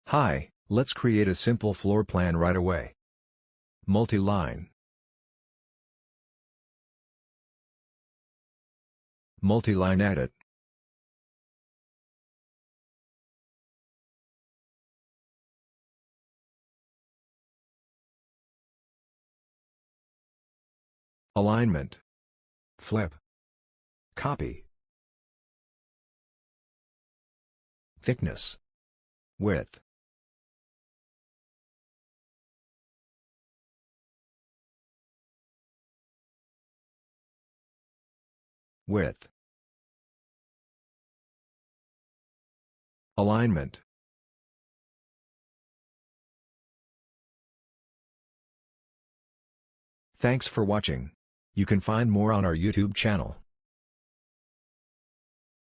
Hi, let's create a simple floor plan right away. Multi-line. Multi-line edit. Alignment. Flip. Copy. Thickness. Width. Width. Alignment. Thanks for watching. You can find more on our YouTube channel.